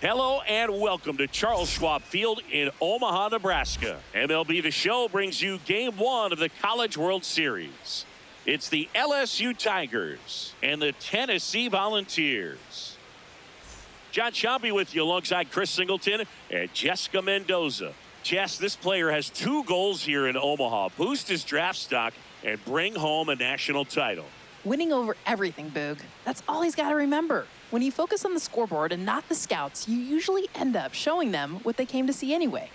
Hello and welcome to Charles Schwab Field in Omaha, Nebraska. MLB The Show brings you Game 1 of the College World Series. It's the LSU Tigers and the Tennessee Volunteers. John Schaumby with you alongside Chris Singleton and Jessica Mendoza. Jess, this player has 2 goals here in Omaha. Boost his draft stock and bring home a national title. Winning over everything, Boog. That's all he's got to remember. When you focus on the scoreboard and not the scouts, you usually end up showing them what they came to see anyway.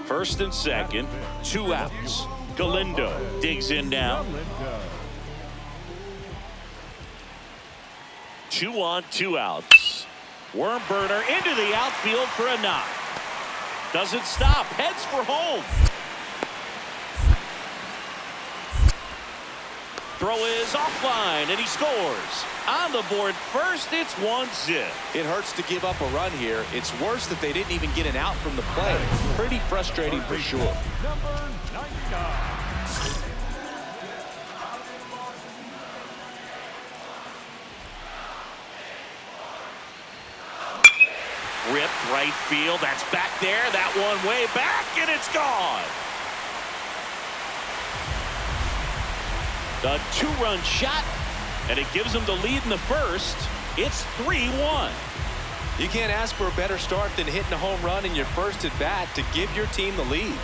First and second, 2 outs. Galindo digs in now. 2 on, 2 outs. Worm burner into the outfield for a knock. Doesn't stop, heads for home. Throw is offline, and he scores. On the board first, it's 1-0. It hurts to give up a run here. It's worse that they didn't even get an out from the play. Pretty frustrating for sure. Number 99. Ripped right field. That's back there. That one way back, and it's gone. The two-run shot, and it gives them the lead in the first. It's 3-1. You can't ask for a better start than hitting a home run in your first at bat to give your team the lead.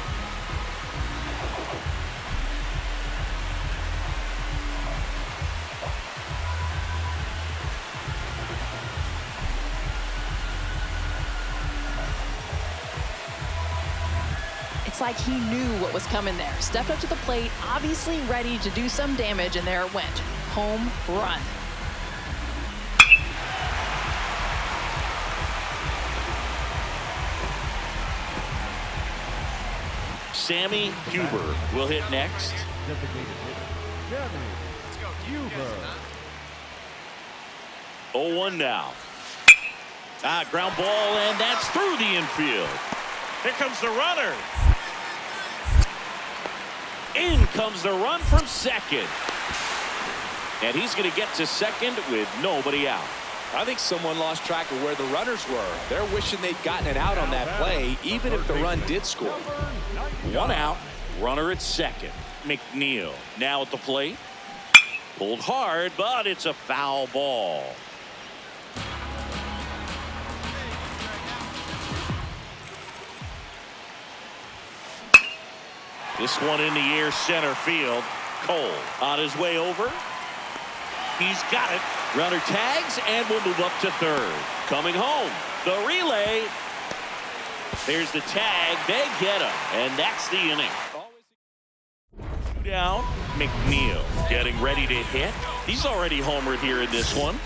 It's like he knew what was coming there. Stepped up to the plate, obviously ready to do some damage, and there it went. Home run. Sammy Huber will hit next. Huber. 0-1 now. Ground ball, and that's through the infield. Here comes the runner. In comes the run from second. And he's going to get to second with nobody out. I think someone lost track of where the runners were. They're wishing they'd gotten it out on that play, even if the run did score. One out, runner at second. McNeil now at the plate. Pulled hard, but it's a foul ball. This one in the air, center field. Cole on his way over. He's got it. Runner tags and will move up to third. Coming home, the relay. There's the tag. They get him, and that's the inning. Down, McNeil getting ready to hit. He's already homered here in this one.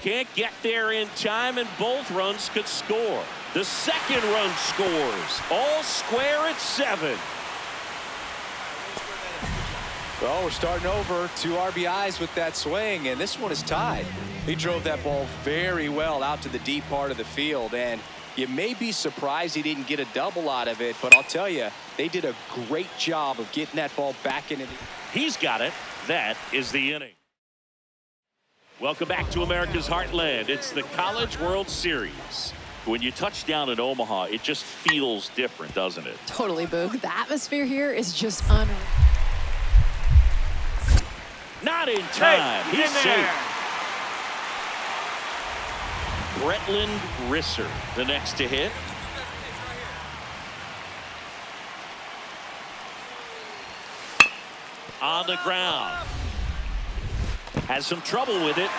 Can't get there in time, and both runs could score. The second run scores. All square at 7. Well, we're starting over. 2 RBIs with that swing, and this one is tied. He drove that ball very well out to the deep part of the field, and you may be surprised he didn't get a double out of it, but I'll tell you, they did a great job of getting that ball back into the... He's got it. That is the inning. Welcome back to America's Heartland. It's the College World Series. When you touch down in Omaha, it just feels different, doesn't it? Totally, Boog. The atmosphere here is just unreal. Not in time. Hey, He's in there. safe. Bretland Risser, the next to hit. On the ground. Has some trouble with it.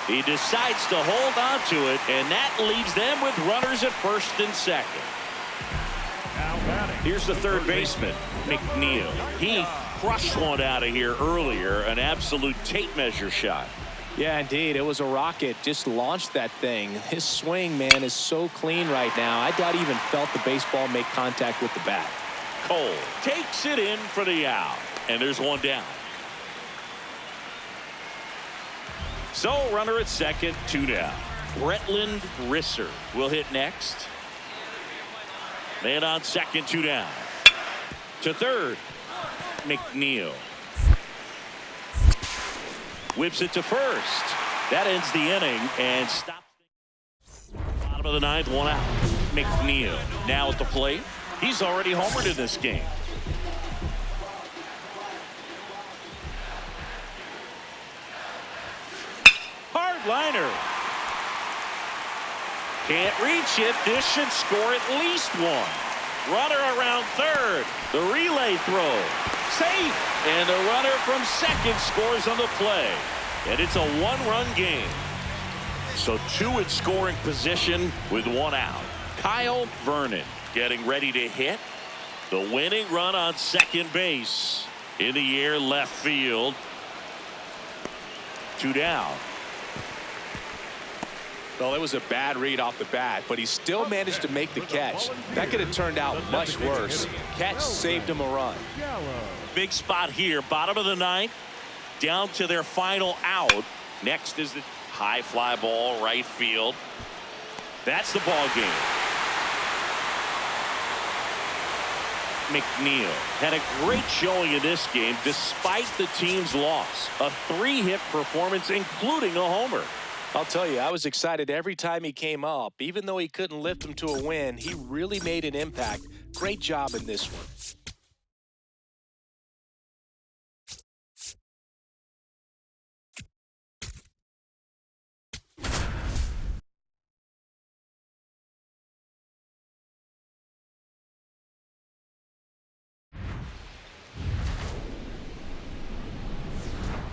He decides to hold on to it, and that leaves them with runners at first and second. Now batting. Here's the third baseman, McNeil. He crushed one out of here earlier, an absolute tape measure shot. Yeah, indeed. It was a rocket. Just launched that thing. His swing, man, is so clean right now. I doubt he even felt the baseball make contact with the bat. Cole takes it in for the out, and there's one down. So, runner at second, 2 down. Bretland Risser will hit next. Man on second, 2 down. To third, McNeil. Whips it to first. That ends the inning and stops. Bottom of the ninth, 1 out. McNeil now at the plate. He's already homered in this game. Liner. Can't reach it. This should score at least 1. Runner around third. The relay throw. Safe. And the runner from second scores on the play. And it's a 1-run game. So 2 in scoring position with 1 out. Kyle Vernon getting ready to hit. The winning run on second base. In the air, left field. 2 down. Well, it was a bad read off the bat, but he still managed to make the catch. That could have turned out much worse. Catch saved him a run. Big spot here, bottom of the ninth, down to their final out. Next is the high fly ball, right field. That's the ball game. McNeil had a great showing in this game despite the team's loss. A 3-hit performance, including a homer. I'll tell you, I was excited every time he came up. Even though he couldn't lift them to a win, he really made an impact. Great job in this one.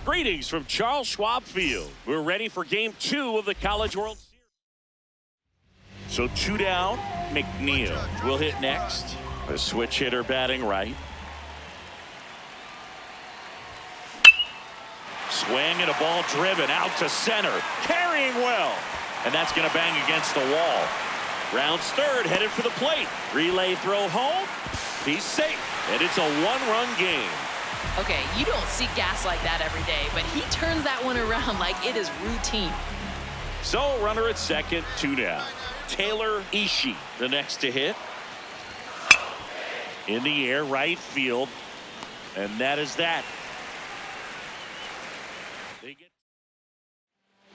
Greetings from Charles Schwab Field. We're ready for Game 2 of the College World Series. So 2 down, McNeil will hit next. A switch hitter batting right. Swing and a ball driven out to center. Carrying well. And that's going to bang against the wall. Rounds third, headed for the plate. Relay throw home. He's safe. And it's a 1-run game. Okay, you don't see gas like that every day, but he turns that one around like it is routine. So runner at second, 2 down. Taylor Ishii, the next to hit. In the air, right field. And that is that.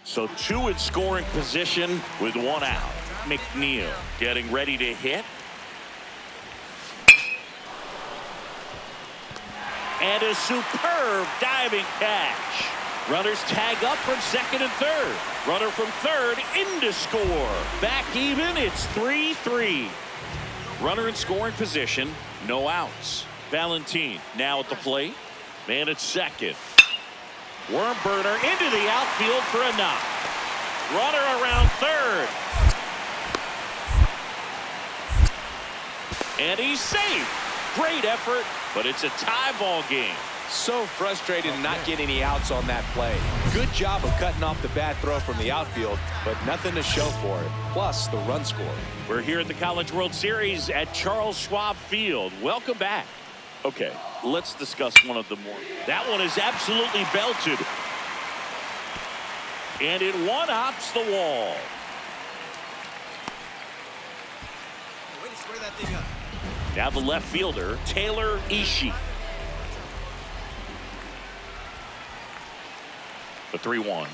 So 2 in scoring position with 1 out. McNeil getting ready to hit. And a superb diving catch. Runners tag up from second and third. Runner from third in to score. Back even, it's 3-3. Runner in scoring position, no outs. Valentin now at the plate. Man at second. Worm burner into the outfield for a knock. Runner around third. And he's safe. Great effort, but it's a tie ball game. So frustrated to not get any outs on that play. Good job of cutting off the bad throw from the outfield, but nothing to show for it. Plus the run score. We're here at the College World Series at Charles Schwab Field. Welcome back. Okay, let's discuss one of the more. That one is absolutely belted. And it one-hops the wall. Way to square that thing up. Now the left fielder, Taylor Ishii. The 3-1.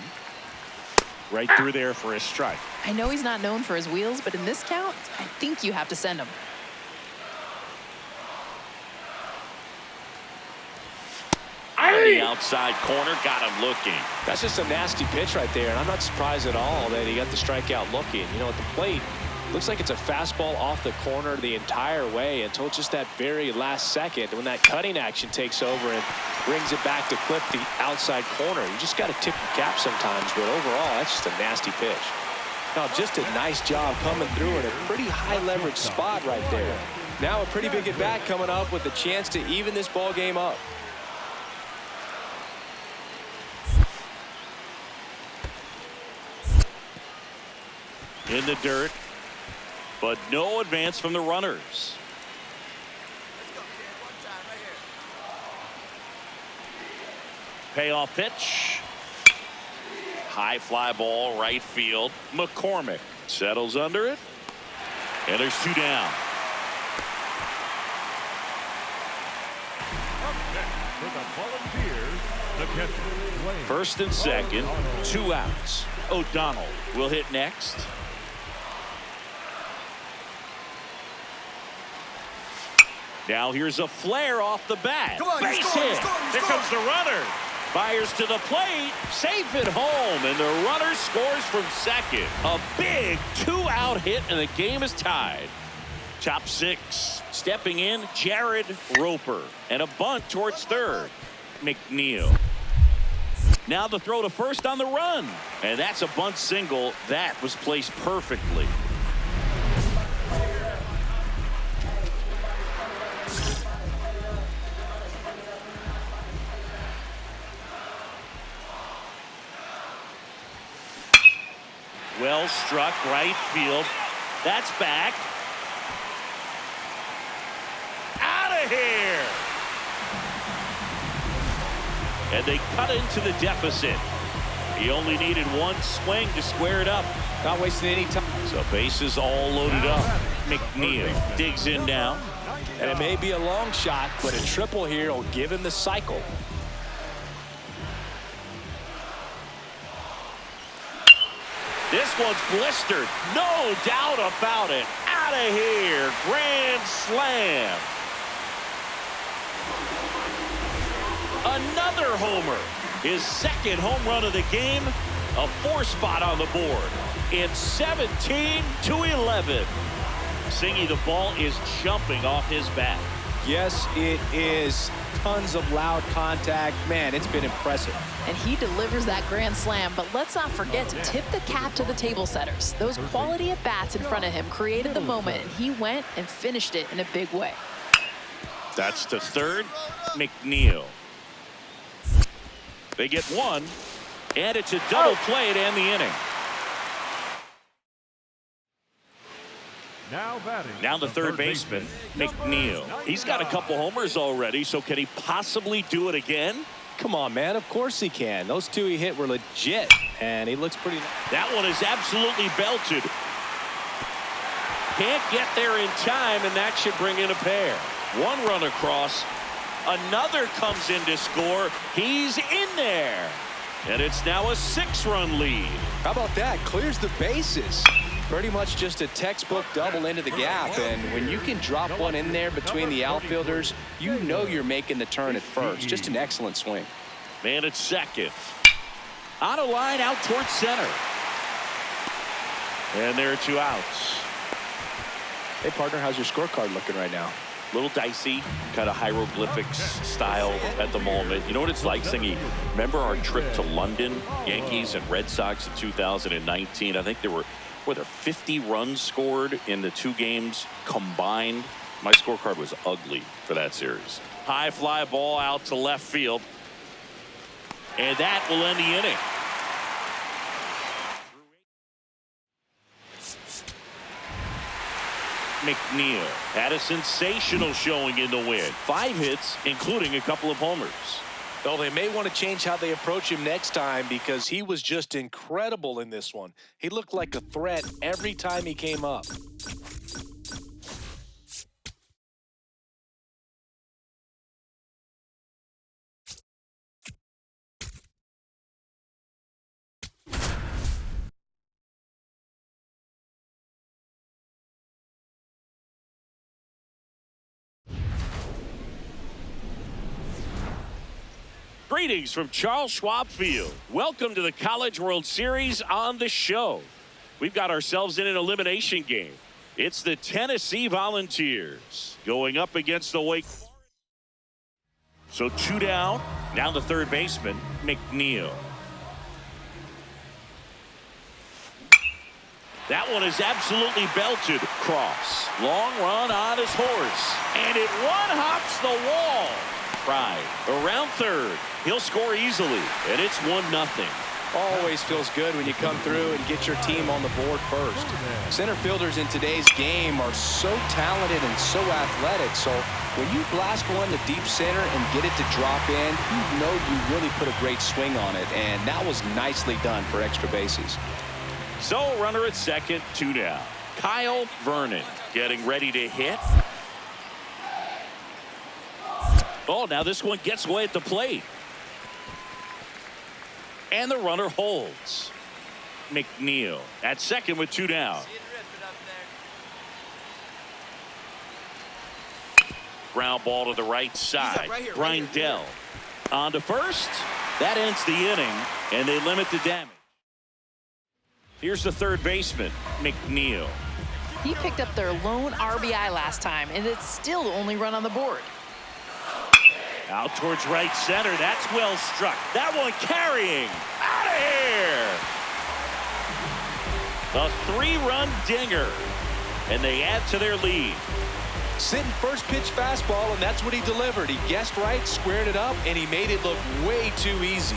Right through there for a strike. I know he's not known for his wheels, but in this count, I think you have to send him. On the outside corner, got him looking. That's just a nasty pitch right there, and I'm not surprised at all that he got the strikeout looking. You know, at the plate, looks like it's a fastball off the corner the entire way until just that very last second when that cutting action takes over and brings it back to clip the outside corner. You just got to tip your cap sometimes, but overall, that's just a nasty pitch. Now, just a nice job coming through in a pretty high leverage spot right there. Now a pretty big at bat coming up with a chance to even this ball game up. In the dirt, but no advance from the runners. Let's go, kid. One time right here. Payoff pitch. High fly ball, right field. McCormick settles under it. And there's 2 down. Up next for the Volunteers, the catcher, Wayne. First and second, 2 outs. O'Donnell will hit next. Now here's a flare off the bat. Come on, Base score, hit. score, Here score. comes the runner. Fires to the plate. Safe at home. And the runner scores from second. A big 2-out hit, and the game is tied. Top 6. Stepping in, Jared Roper. And a bunt towards third. McNeil. Now the throw to first on the run. And that's a bunt single. That was placed perfectly. Well struck, right field. That's back. Out of here. And they cut into the deficit. He only needed 1 swing to square it up. Not wasting any time. So bases all loaded up. McNeil digs in now. And it may be a long shot, but a triple here will give him the cycle. This one's blistered. No doubt about it. Out of here. Grand slam. Another homer. His second home run of the game. A 4-spot on the board. It's 17-11. Singy, the ball is jumping off his bat. Yes, it is. Tons of loud contact. Man, it's been impressive. And he delivers that grand slam, but let's not forget to tip the cap to the table setters. Those quality at-bats in front of him created the moment, and he went and finished it in a big way. That's to third. McNeil. They get one, and it's a double play to end the inning. Now the third baseman, McNeil. He's got a couple homers already, so can he possibly do it again? Come on, man. Of course he can. Those two he hit were legit, and he looks pretty. That one is absolutely belted. Can't get there in time, and that should bring in a pair. One run across. Another comes in to score. He's in there. And it's now a 6-run lead. How about that? Clears the bases. Pretty much just a textbook double into the gap, and when you can drop one in there between the outfielders, you know you're making the turn at first. Just an excellent swing. Man at second. On a line out towards center. And there are 2 outs. Hey, partner, how's your scorecard looking right now? Little dicey, kind of hieroglyphics style at the moment. You know what it's like, Singy? Remember our trip to London, Yankees and Red Sox in 2019? I think there were 50 runs scored in the 2 games combined. My scorecard was ugly for that series. High fly ball out to left field. And that will end the inning. McNeil had a sensational showing in the win. 5 hits, including a couple of homers. Well, they may want to change how they approach him next time because he was just incredible in this one. He looked like a threat every time he came up. Greetings from Charles Schwab Field. Welcome to the College World Series on the show. We've got ourselves in an elimination game. It's the Tennessee Volunteers going up against the Wake Forest. So 2 down. Now the third baseman, McNeil. That one is absolutely belted. Cross. Long run on his horse. And it one-hops the wall. Right around third. He'll score easily, and it's 1-0. Always feels good when you come through and get your team on the board first. Center fielders in today's game are so talented and so athletic, so when you blast one to deep center and get it to drop in, you know you really put a great swing on it, and that was nicely done for extra bases. So runner at second, 2 down. Kyle Vernon getting ready to hit. Oh, now this one gets away at the plate. And the runner holds. McNeil at second with 2 down. Ground ball to the right side. right here, Grindell on to first. That ends the inning, and they limit the damage. Here's the third baseman, McNeil. He picked up their lone RBI last time, and it's still the only run on the board. Out towards right center. That's well struck. That one carrying. Out of here. A 3-run dinger. And they add to their lead. Sitting first pitch fastball, and that's what he delivered. He guessed right, squared it up, and he made it look way too easy.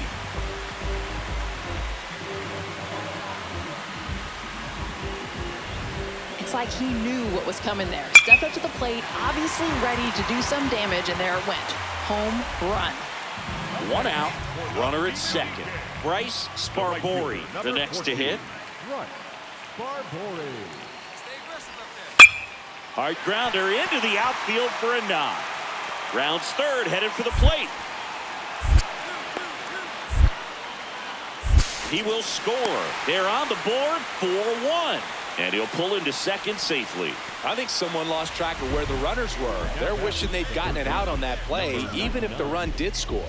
It's like he knew what was coming there. Stepped up to the plate, obviously ready to do some damage, and there it went. Home run. 1 out. Runner at second. Bryce Sparbori, the next to hit. Bryce Sparbori. Stay aggressive up there. Hard grounder into the outfield for a knock. Rounds third, headed for the plate. He will score. They're on the board 4-1. And he'll pull into second safely. I think someone lost track of where the runners were. They're wishing they'd gotten it out on that play, even if the run did score.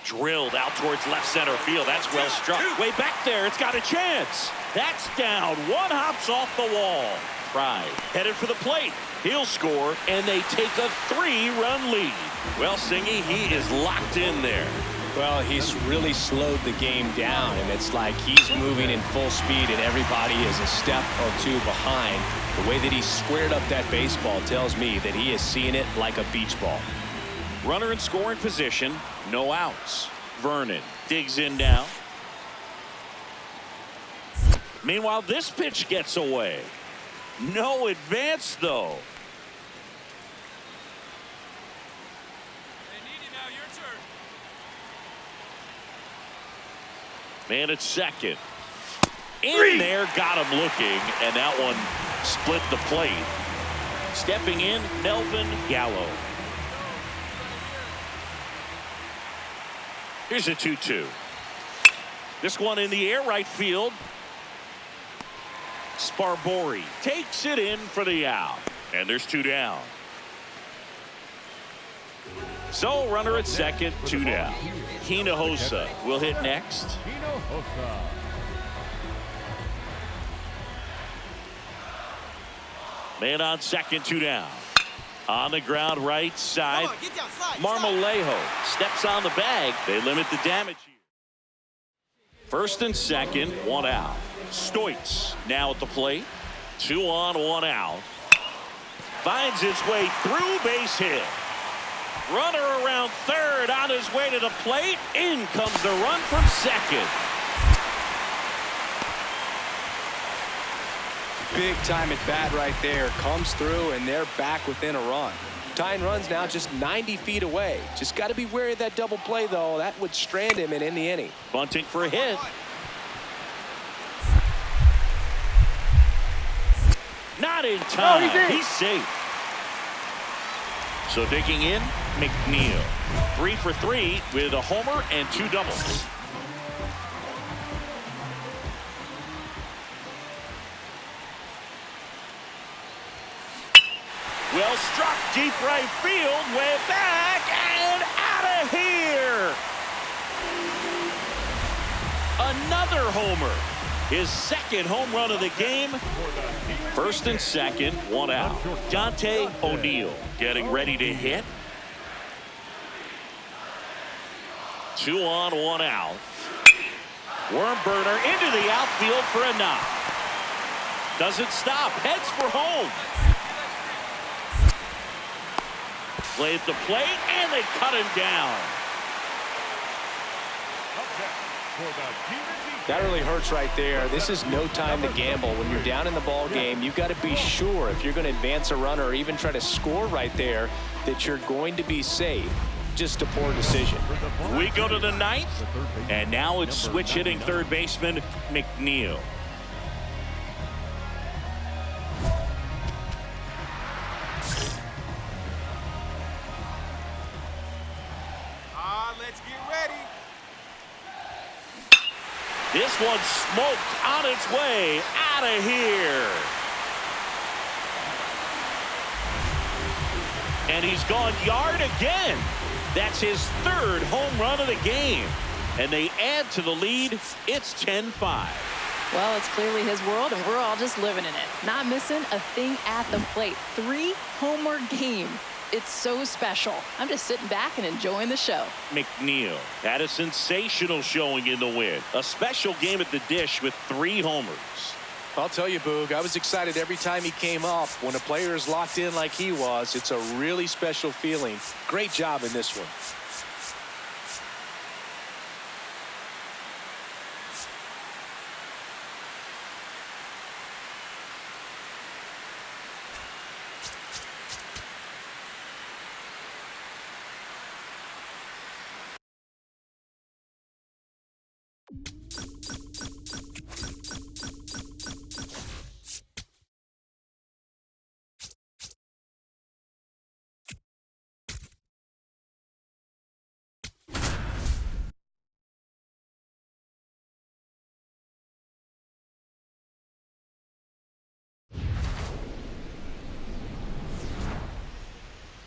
Drilled out towards left center field. That's well struck. Way back there. It's got a chance. That's down. One hops off the wall. Pride headed for the plate. He'll score, and they take a 3-run lead. Well, Singy, he is locked in there. Well, he's really slowed the game down, and it's like he's moving in full speed, and everybody is a step or two behind. The way that he squared up that baseball tells me that he is seeing it like a beach ball. Runner in scoring position, no outs. Vernon digs in now. Meanwhile, this pitch gets away. No advance, though. Man at second. In there, got him looking, and that one split the plate. Stepping in, Melvin Gallo. Here's a 2-2. This one in the air, right field. Sparbori takes it in for the out. And there's 2 down. So, runner at second, 2 down. Hinojosa will hit next. Man on second, 2 down. On the ground, right side. Marmolejo steps on the bag. They limit the damage here. First and second, 1 out. Stoitz now at the plate. 2 on, 1 out. Finds its way through, base hit. Runner around third on his way to the plate. In comes the run from second. Big time at bat right there. Comes through, and they're back within a run. Tying runs now just 90 feet away. Just got to be wary of that double play, though. That would strand him and end the inning. Bunting for a hit. Not in time. He's safe. So digging in, McNeil. 3 for 3 with a homer and 2 doubles. Well struck deep right field, way back and out of here. Another homer. His second home run of the game. First and second, 1 out. Dante O'Neill getting ready to hit. 2 on, 1 out. Worm burner into the outfield for a knock. Doesn't stop, heads for home. Play at the plate, and they cut him down. That really hurts right there. This is no time to gamble. When you're down in the ball game, you've got to be sure if you're going to advance a runner or even try to score right there that you're going to be safe. Just a poor decision. We go to the 9th, and now it's switch hitting third baseman McNeil. Let's get ready. This one smoked on its way out of here. And he's gone yard again. That's his 3rd home run of the game. And they add to the lead. It's 10-5. Well, it's clearly his world, and we're all just living in it. Not missing a thing at the plate. 3-homer game. It's so special. I'm just sitting back and enjoying the show. McNeil had a sensational showing in the win. A special game at the dish with 3 homers. I'll tell you, Boog, I was excited every time he came up. When a player is locked in like he was, it's a really special feeling. Great job in this one.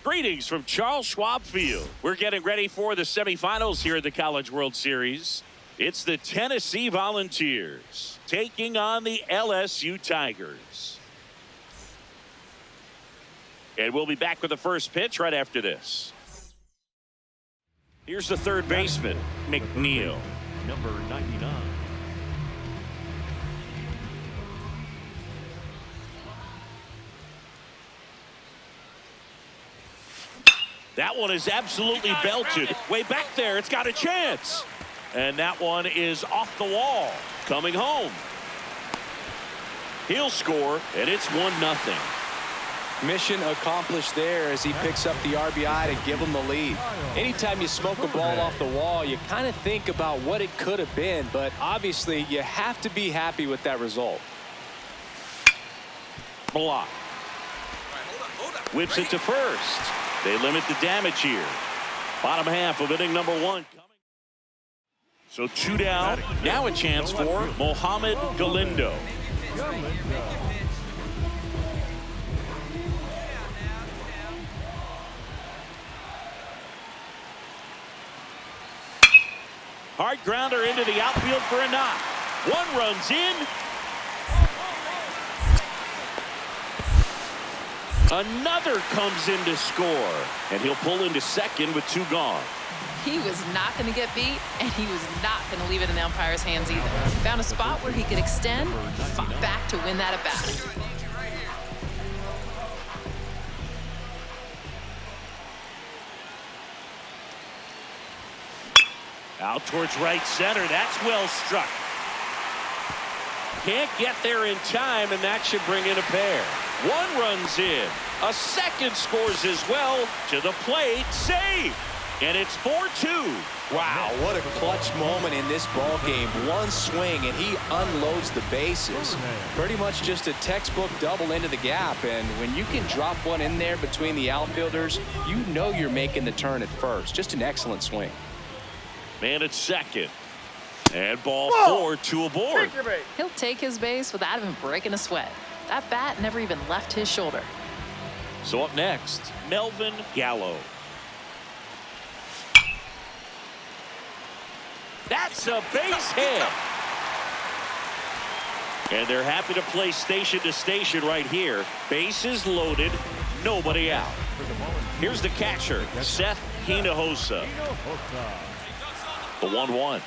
Greetings from Charles Schwab Field. We're getting ready for the semifinals here at the College World Series. It's the Tennessee Volunteers taking on the LSU Tigers. And we'll be back with the first pitch right after this. Here's the third baseman, McNeil. Number 99. That one is absolutely belted. Way back there, it's got a chance. And that one is off the wall. Coming home. He'll score, and it's 1-0. Mission accomplished there as he picks up the RBI to give him the lead. Anytime you smoke a ball off the wall, you kind of think about what it could have been, but obviously you have to be happy with that result. Block. Hold up. Whips it to first. They limit the damage here. Bottom half of inning number 1. So 2 down. Now a chance for Mohamed Galindo. Hard grounder into the outfield for a knock. One runs in. Another comes in to score. And he'll pull into second with 2 gone. He was not going to get beat, and he was not going to leave it in the umpire's hands either. Found a spot where he could extend, fought back to win that at bat. Out towards right center. That's well struck. Can't get there in time, and that should bring in a pair. One runs in. A second scores as well. To the plate. Save. And it's 4-2. Wow, what a clutch moment in this ball game. One swing, and he unloads the bases. Pretty much just a textbook double into the gap, and when you can drop one in there between the outfielders, you know you're making the turn at first. Just an excellent swing. Man at second. And ball 4, 2 aboard. He'll take his base without even breaking a sweat. That bat never even left his shoulder. So up next, Melvin Gallo. That's a base hit. And they're happy to play station to station right here. Bases loaded, nobody out. Here's the catcher, Seth Hinojosa. The 1-1.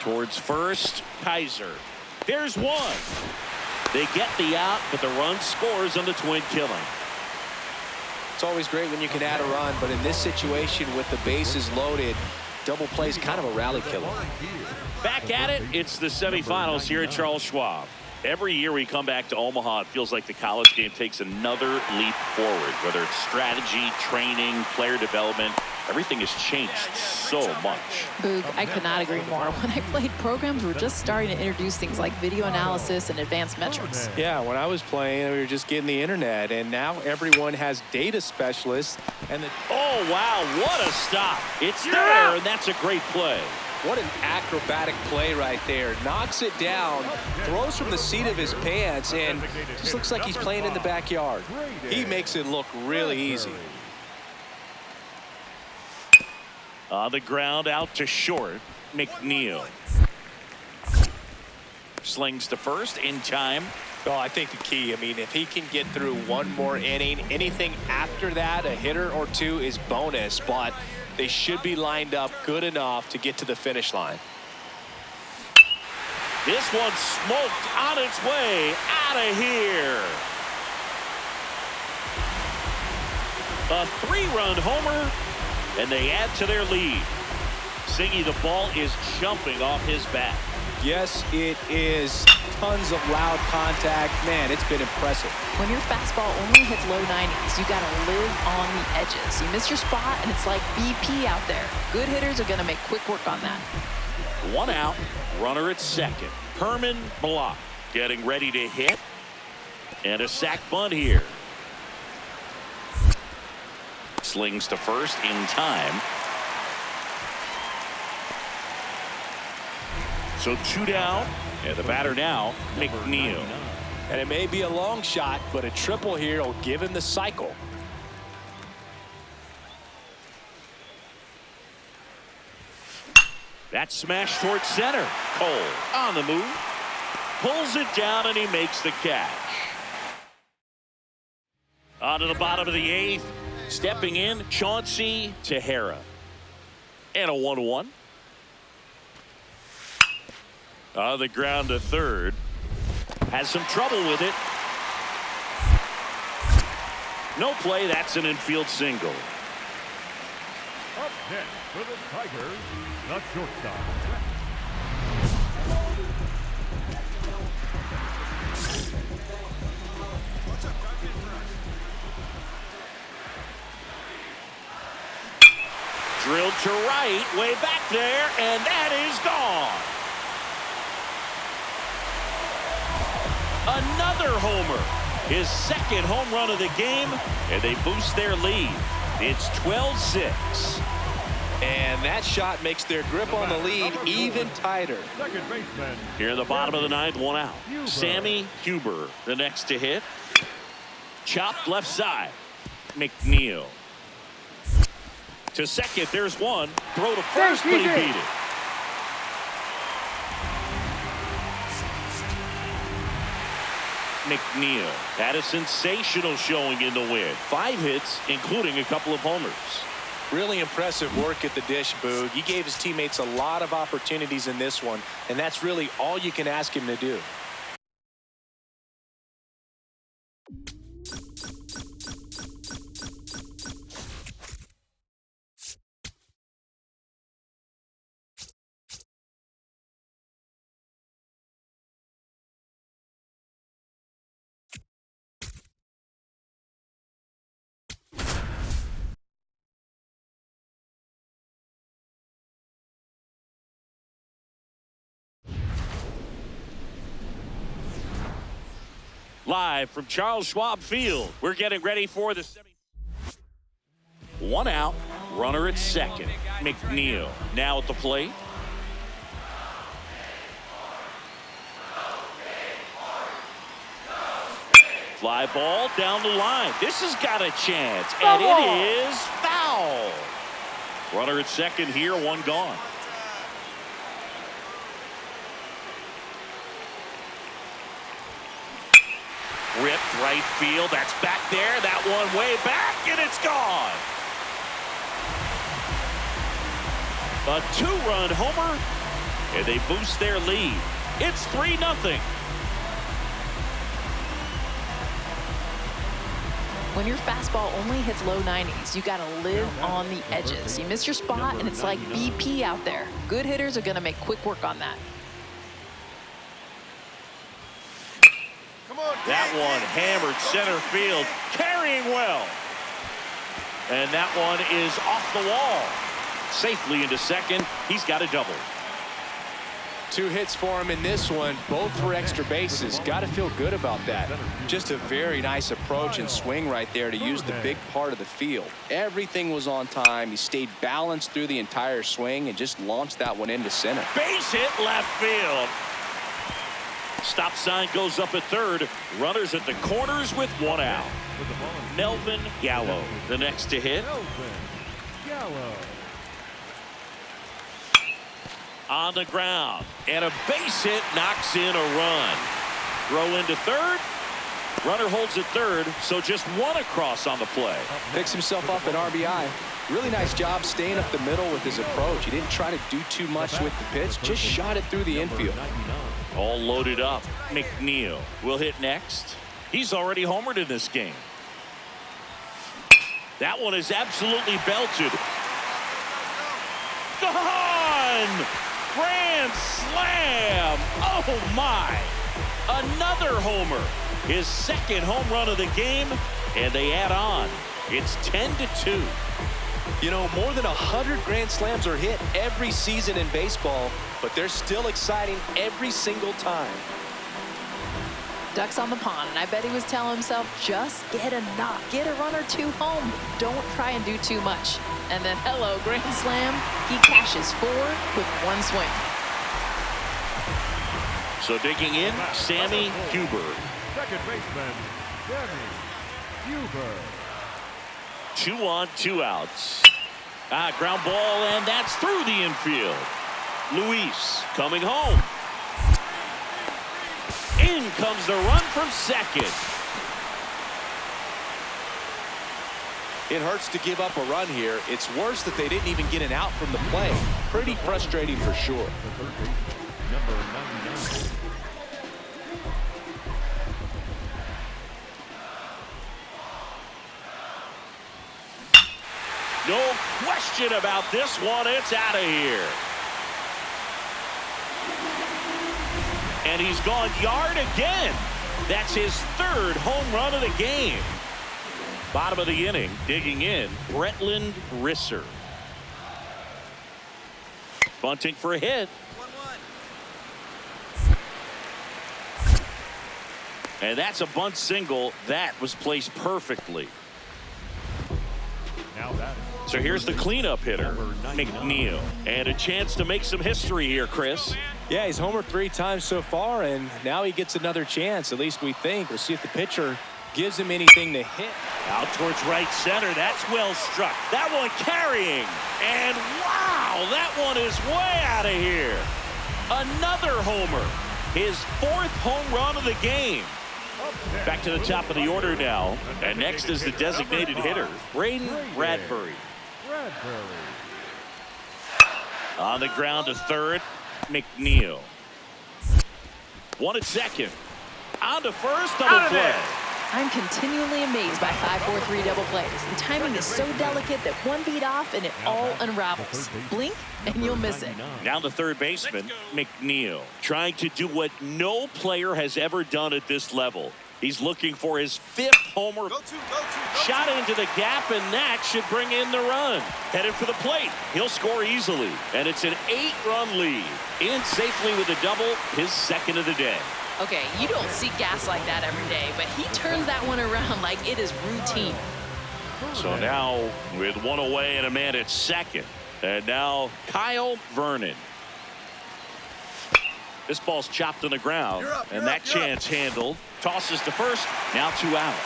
Towards first, Kaiser. There's one. They get the out, but the run scores on the twin killing. It's always great when you can add a run, but in this situation with the bases loaded, double play is kind of a rally killer. Back at it, it's the semifinals here at Charles Schwab. Every year we come back to Omaha, it feels like the college game takes another leap forward, whether it's strategy, training, player development. Everything has changed so much. Boog, I could not agree more. When I played, programs were just starting to introduce things like video analysis and advanced metrics. Yeah, when I was playing, we were just getting the internet, and now everyone has data specialists. And oh, wow, what a stop. It's there, and that's a great play. What an acrobatic play right there. Knocks it down, throws from the seat of his pants, and just looks like he's playing in the backyard. He makes it look really easy. On the ground, out to short, McNeil. Slings to first in time. Well, I think the key, I mean, if he can get through one more inning, anything after that, a hitter or two is bonus, but they should be lined up good enough to get to the finish line. This one's smoked on its way out of here. A 3-run homer, and they add to their lead. Singy, the ball is jumping off his bat. Yes, it is. Tons of loud contact. Man, it's been impressive. When your fastball only hits low 90s, you got to live on the edges. You miss your spot, and it's like BP out there. Good hitters are going to make quick work on that. 1 out, runner at second. Herman Block getting ready to hit. And a sac bunt here. Slings to first in time. So 2 down, and the batter now, McNeil. And it may be a long shot, but a triple here will give him the cycle. That smash towards center. Cole on the move. Pulls it down and he makes the catch. On to the bottom of the 8th. Stepping in, Chauncey Tehera. And a 1-1. On the ground to third. Has some trouble with it. No play. That's an infield single. Up next for the Tigers, the shortstop. Drilled to right, way back there, and that is gone. Another homer. His second home run of the game, and they boost their lead. It's 12-6. And that shot makes their grip on the lead even tighter. Second baseman. Here in the bottom of the 9th, 1 out. Sammy Huber, the next to hit. Chopped left side. McNeil. To second, there's one. Throw to first, but he beat it. McNeil had a sensational showing in the win. 5 hits, including a couple of homers. Really impressive work at the dish, Boog. He gave his teammates a lot of opportunities in this one, and that's really all you can ask him to do. Live from Charles Schwab Field, we're getting ready for the 1 out, runner at second. McNeil now at the plate. Fly ball down the line. This has got a chance, and it is foul. Runner at second here, 1 gone. Ripped right field. That's back there. That one way back, and it's gone. A 2-run homer, and they boost their lead. It's 3-0. When your fastball only hits low 90s, you got to live on the edges. You miss your spot, and it's like BP out there. Good hitters are going to make quick work on that. That one hammered center field, carrying well. And that one is off the wall. Safely into second. He's got a double. 2 hits for him in this one, both for extra bases. Got to feel good about that. Just a very nice approach and swing right there to use the big part of the field. Everything was on time. He stayed balanced through the entire swing and just launched that one into center. Base hit left field. Stop sign goes up at third. Runners at the corners with 1 out. Melvin Gallo, the next to hit. Gallo. On the ground, and a base hit knocks in a run. Throw into third. Runner holds at third, so just 1 across on the play. Picks himself up an RBI. Really nice job staying up the middle with his approach. He didn't try to do too much with the pitch, just shot it through the infield. All loaded up. McNeil will hit next. He's already homered in this game. That one is absolutely belted. Gone! Grand slam! Oh my! Another homer. His second home run of the game, and they add on. It's 10-2. You know, more than 100 grand slams are hit every season in baseball, but they're still exciting every single time. Ducks on the pond, and I bet he was telling himself, just get a knock, get a run or 2 home. Don't try and do too much. And then, hello, grand slam. He cashes 4 with 1 swing. So digging in, Sammy Huber. Second baseman, Sammy Huber. 2 on, 2 outs. Ground ball, and that's through the infield. Luis coming home. In comes the run from second. It hurts to give up a run here. It's worse that they didn't even get an out from the play. Pretty frustrating for sure. Number 99. No question about this one. It's out of here. And he's gone yard again. That's his third home run of the game. Bottom of the inning, digging in, Bretland Risser. Bunting for a hit. 1-1. And that's a bunt single. That was placed perfectly. Now that So here's the cleanup hitter, McNeil. And a chance to make some history here, Chris. Yeah, he's homered 3 times so far, and now he gets another chance, at least we think. We'll see if the pitcher gives him anything to hit. Out towards right center. That's well struck. That one carrying. And wow, that one is way out of here. Another homer. His 4th home run of the game. Back to the top of the order now. And next is the designated hitter, Braden Bradbury. On the ground to third, McNeil. 1 at second. On to first, double play. I'm continually amazed by 5-4-3 double plays. The timing is so delicate that one beat off and it all unravels. Blink and you'll miss it. Down to third baseman, McNeil. Trying to do what no player has ever done at this level. He's looking for his 5th homer. Shot into the gap, and that should bring in the run. Headed for the plate. He'll score easily. And it's an 8-run lead. In safely with a double, his 2nd of the day. Okay, you don't see gas like that every day, but he turns that one around like it is routine. So now with 1 away and a man at second. And now Kyle Vernon. This ball's chopped on the ground. And that chance handled. Tosses to first. Now 2 out.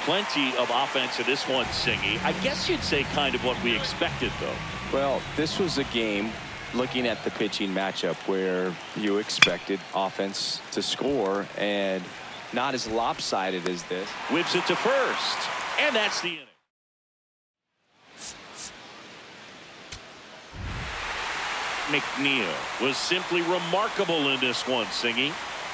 Plenty of offense in this one, Singy. I guess you'd say kind of what we expected, though. Well, this was a game, looking at the pitching matchup, where you expected offense to score, and not as lopsided as this. Whips it to first. And that's the inning. McNeil was simply remarkable in this one, Singy.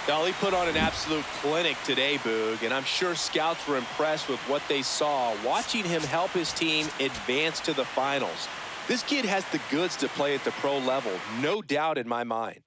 Well, he put on an absolute clinic today, Boog, and I'm sure scouts were impressed with what they saw watching him help his team advance to the finals. This kid has the goods to play at the pro level, no doubt in my mind.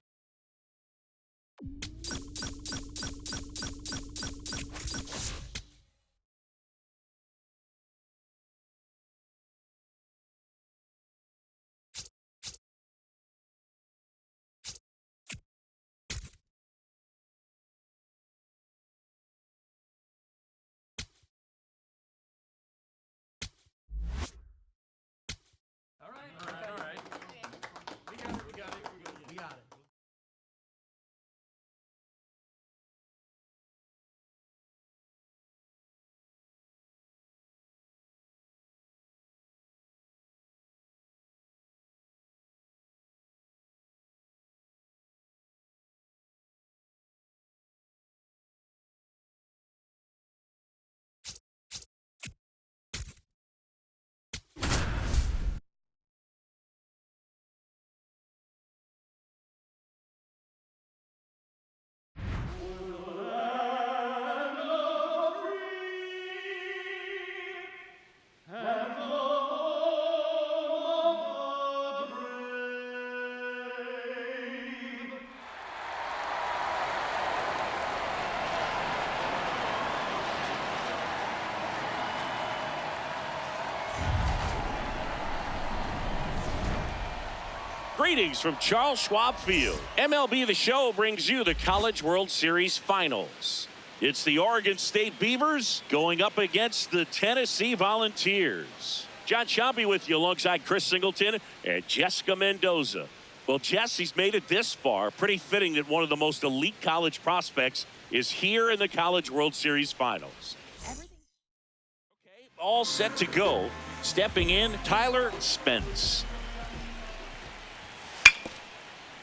Greetings from Charles Schwab Field. MLB The Show brings you the College World Series Finals. It's the Oregon State Beavers going up against the Tennessee Volunteers. John Schaumby with you alongside Chris Singleton and Jessica Mendoza. Well, Jess, he's made it this far. Pretty fitting that one of the most elite college prospects is here in the College World Series Finals. Okay, all set to go. Stepping in, Tyler Spence.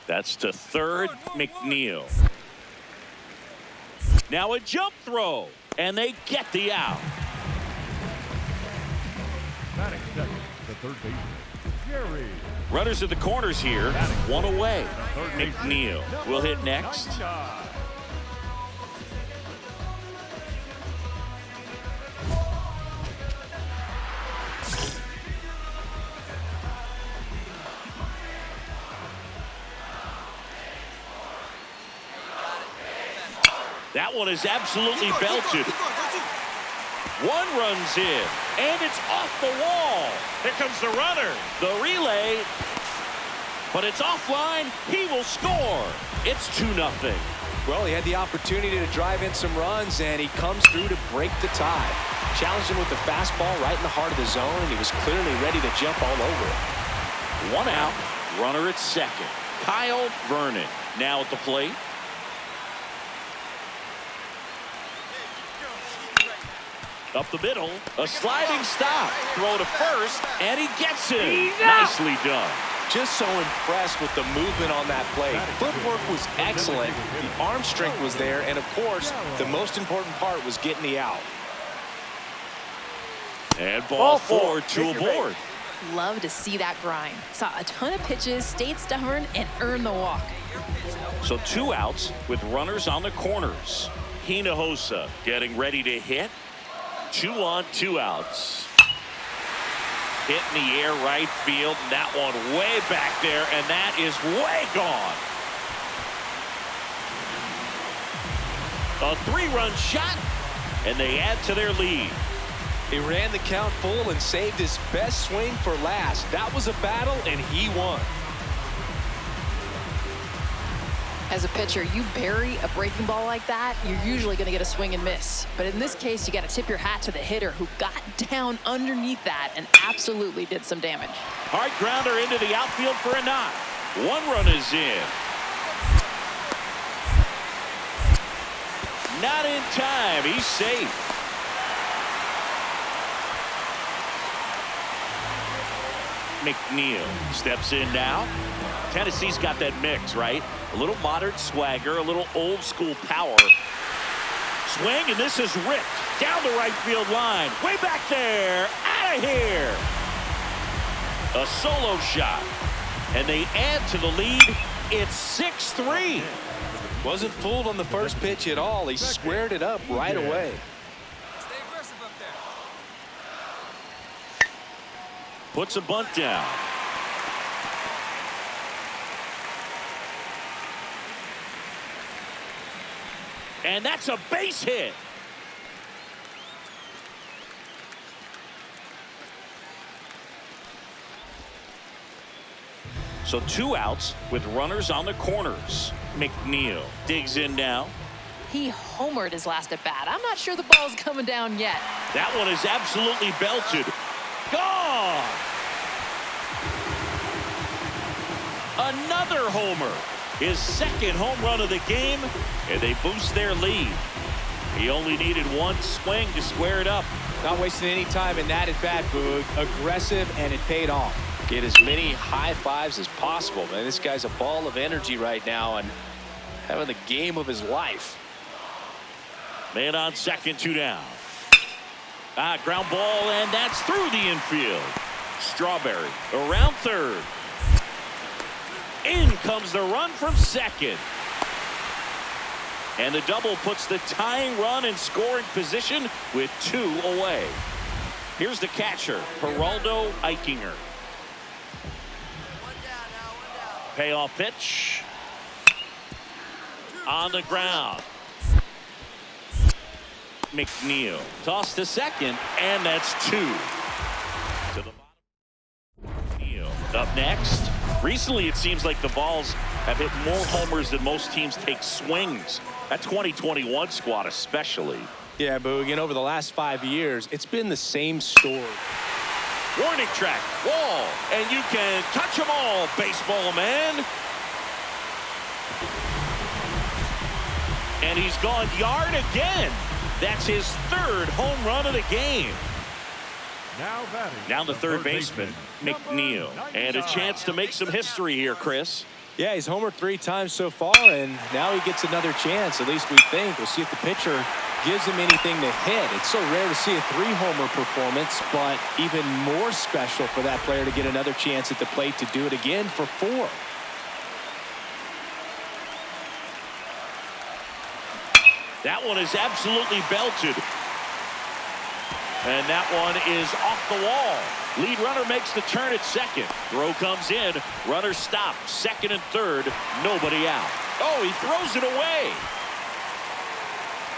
That's to third, McNeil. Now a jump throw, and they get the out. Batting second, the third baseman, Jerry. Runners at the corners here, one away. McNeil will hit next. 99. That one is absolutely belted. One runs in, and it's off the wall. Here comes the runner. The relay, but it's offline. He will score. It's 2-0. Well, he had the opportunity to drive in some runs, and he comes through to break the tie. Challenged him with the fastball right in the heart of the zone, and he was clearly ready to jump all over it. One out, runner at second. Kyle Vernon now at the plate. Up the middle, a sliding stop. Throw to first, and he gets it. Nicely done. Just so impressed with the movement on that play. Footwork was excellent. The arm strength was there. And, of course, the most important part was getting the out. And ball four to aboard. Love to see that grind. Saw a ton of pitches, stayed stubborn, and earned the walk. So 2 outs with runners on the corners. Hinojosa getting ready to hit. 2 on, 2 outs. Hit in the air right field. That one way back there, and that is way gone. A 3-run shot, and they add to their lead. He ran the count full and saved his best swing for last. That was a battle, and he won. As a pitcher, you bury a breaking ball like that, you're usually going to get a swing and miss. But in this case, you got to tip your hat to the hitter who got down underneath that and absolutely did some damage. Hard grounder into the outfield for a knock. 1 run is in. Not in time. He's safe. McNeil steps in now. Tennessee's got that mix, right? A little modern swagger, a little old school power. Swing, and this is ripped down the right field line. Way back there. Out of here. A solo shot. And they add to the lead. It's 6-3. Wasn't fooled on the first pitch at all. He squared it up right away. Stay aggressive up there. Puts a bunt down. And that's a base hit. So 2 outs with runners on the corners. McNeil digs in now. He homered his last at bat. I'm not sure the ball's coming down yet. That one is absolutely belted. Gone! Another homer. His second home run of the game, and they boost their lead. He only needed 1 swing to square it up. Not wasting any time in that at bat, Boog. Aggressive, and it paid off. Get as many high fives as possible, man. This guy's a ball of energy right now and having the game of his life. Man on second, 2 down. Ground ball, and that's through the infield. Strawberry around third. In comes the run from second. And the double puts the tying run in scoring position with 2 away. Here's the catcher, Geraldo Eichinger. 1 down now, 1 down. Payoff pitch. On the ground. McNeil toss to second, and that's 2. To the bottom. McNeil up next. Recently, it seems like the Vols have hit more homers than most teams take swings. That 2021 squad especially. Yeah, Boog, and over the last 5 years, it's been the same story. Warning track, wall, and you can touch them all, baseball man. And he's gone yard again. That's his 3rd home run of the game. Now batting. Now the third baseman, McNeil. And a chance to make some history here, Chris. Yeah, he's homered 3 times so far, and now he gets another chance. At least we think. We'll see if the pitcher gives him anything to hit. It's so rare to see a 3-homer performance, but even more special for that player to get another chance at the plate to do it again for 4. That one is absolutely belted. And that one is off the wall. Lead runner makes the turn at second. Throw comes in. Runner stopped. Second and third. Nobody out. Oh, he throws it away.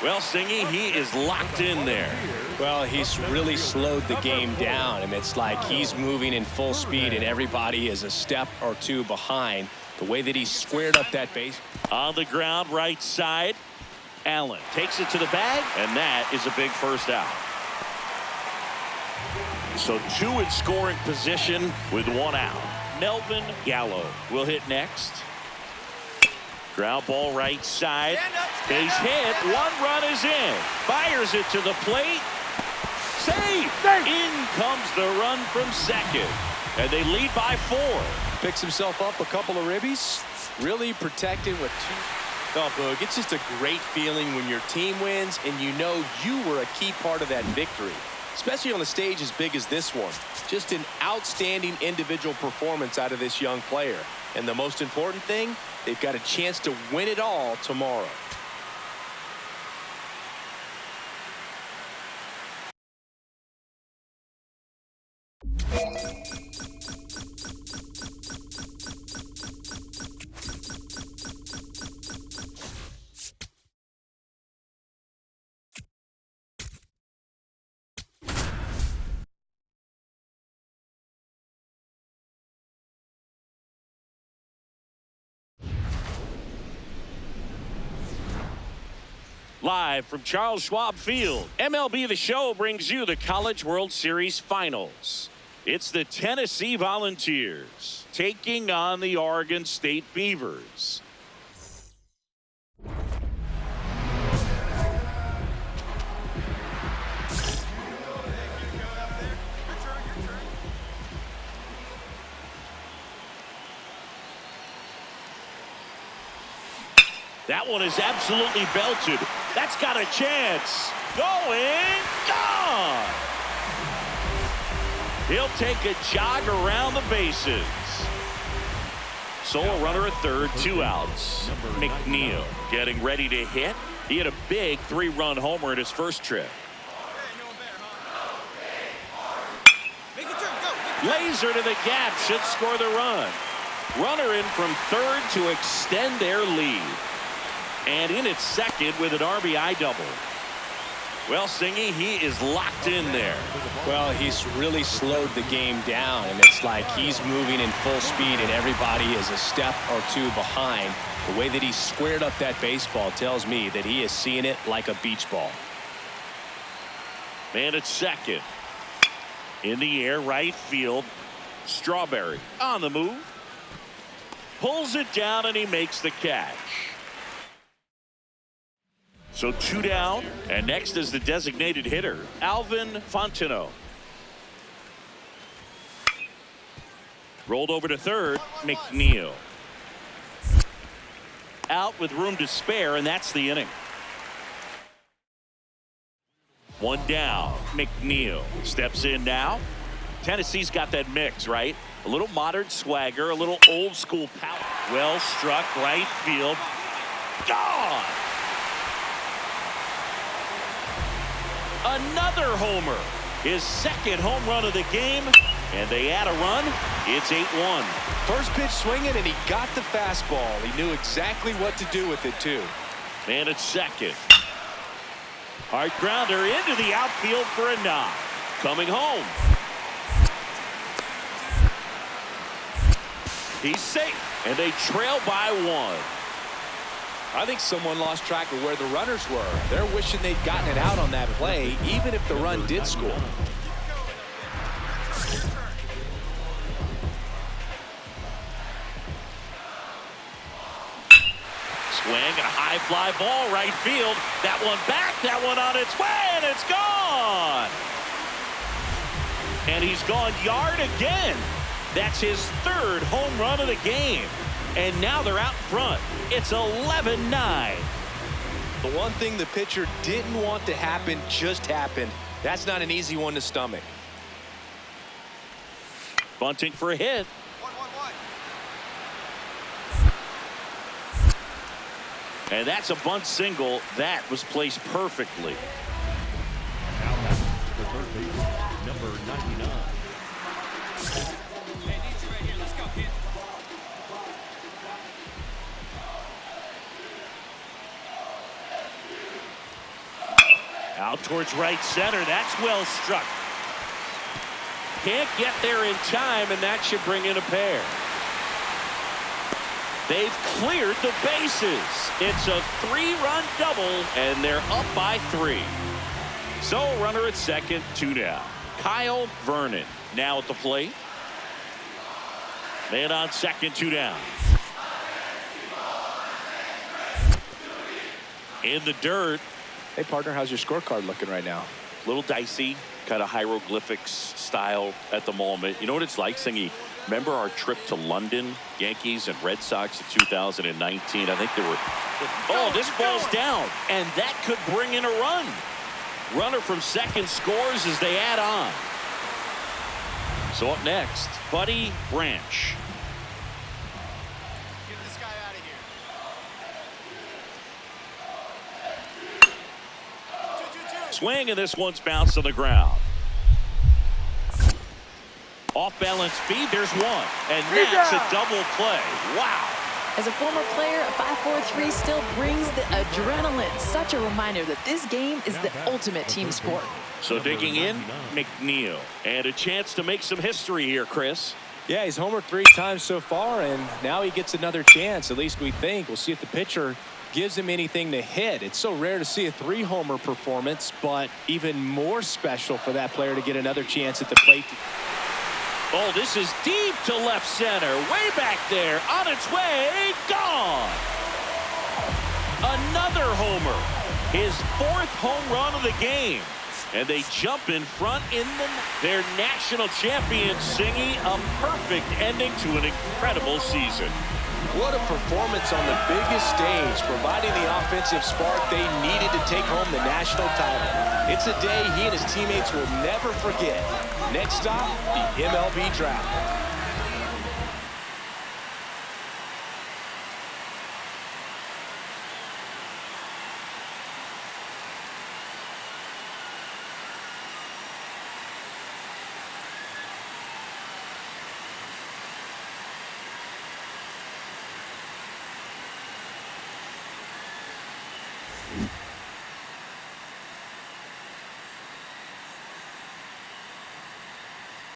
Well, Singy, he is locked in there. Well, he's really slowed the game down, and it's like he's moving in full speed, and everybody is a step or 2 behind. The way that he squared up that base. On the ground, right side. Allen takes it to the bag, and that is a big first out. So 2 in scoring position with 1 out. Melvin Gallo will hit next. Ground ball right side. Base hit. 1 run is in. Fires it to the plate. Safe. In comes the run from second. And they lead by 4. Picks himself up a couple of ribbies. Really protected with 2. Oh, Boog, it's just a great feeling when your team wins and you know you were a key part of that victory, especially on a stage as big as this one. Just an outstanding individual performance out of this young player. And the most important thing, they've got a chance to win it all tomorrow. Live from Charles Schwab Field, MLB The Show brings you the College World Series Finals. It's the Tennessee Volunteers taking on the Oregon State Beavers. That one is absolutely belted. That's got a chance. Going, gone. He'll take a jog around the bases. Solo runner at third, 2 outs. McNeil getting ready to hit. He had a big 3-run homer in his first trip. Laser to the gap should score the run. Runner in from third to extend their lead. And in at second with an RBI double. Well, Singy, he is locked in there. Well, he's really slowed the game down, and it's like he's moving in full speed, and everybody is a step or 2 behind. The way that he squared up that baseball tells me that he is seeing it like a beach ball. Man at second. In the air, right field. Strawberry on the move. Pulls it down, and he makes the catch. So 2 down, and next is the designated hitter, Alvin Fontenot. Rolled over to third, McNeil. Out with room to spare, and that's the inning. 1 down, McNeil steps in now. Tennessee's got that mix, right? A little modern swagger, a little old school power. Well struck, right field. Gone! Another homer, his second home run of the game, and they add a run. It's 8-1. First pitch swinging, and he got the fastball. He knew exactly what to do with it, too. Man at second. Hard grounder into the outfield for a knock. Coming home. He's safe, and they trail by 1. I think someone lost track of where the runners were. They're wishing they'd gotten it out on that play, even if the run did score. Swing and a high fly ball right field. That one back, that one on its way, and it's gone. And he's gone yard again. That's his 3rd home run of the game. And now they're out front. It's 11-9. The one thing the pitcher didn't want to happen just happened. That's not an easy one to stomach. Bunting for a hit. 1-1-1. And that's a bunt single. That was placed perfectly. Now back to the third baseman, number 99. Hey, need you right here. Let's go, kid. Out towards right center. That's well struck. Can't get there in time, and that should bring in a pair. They've cleared the bases. It's a 3-run double, and they're up by 3. So runner at second, 2 down. Kyle Vernon now at the plate. Man on second, 2 down. In the dirt. Hey, partner, how's your scorecard looking right now? Little dicey, kind of hieroglyphics style at the moment. You know what it's like, Singy? Remember our trip to London, Yankees and Red Sox in 2019? I think they were. Oh, this ball's down, and that could bring in a run. Runner from second scores as they add on. So up next, Buddy Branch. Get this guy out of here. 2-2-2. Swing, and this one's bounced to the ground. Off balance speed, there's one. And that's a double play. Wow. As a former player, a 5-4-3 still brings the adrenaline. Such a reminder that this game is the ultimate team sport. So digging in, McNeil. And a chance to make some history here, Chris. Yeah, he's homered 3 times so far, and now he gets another chance, at least we think. We'll see if the pitcher gives him anything to hit. It's so rare to see a 3-homer performance, but even more special for that player to get another chance at the plate. Oh, this is deep to left center. Way back there. On its way. Gone. Another homer. His 4th home run of the game. And they jump in front in their national champions, Singy. A perfect ending to an incredible season. What a performance on the biggest stage, providing the offensive spark they needed to take home the national title. It's a day he and his teammates will never forget. Next stop, the MLB draft.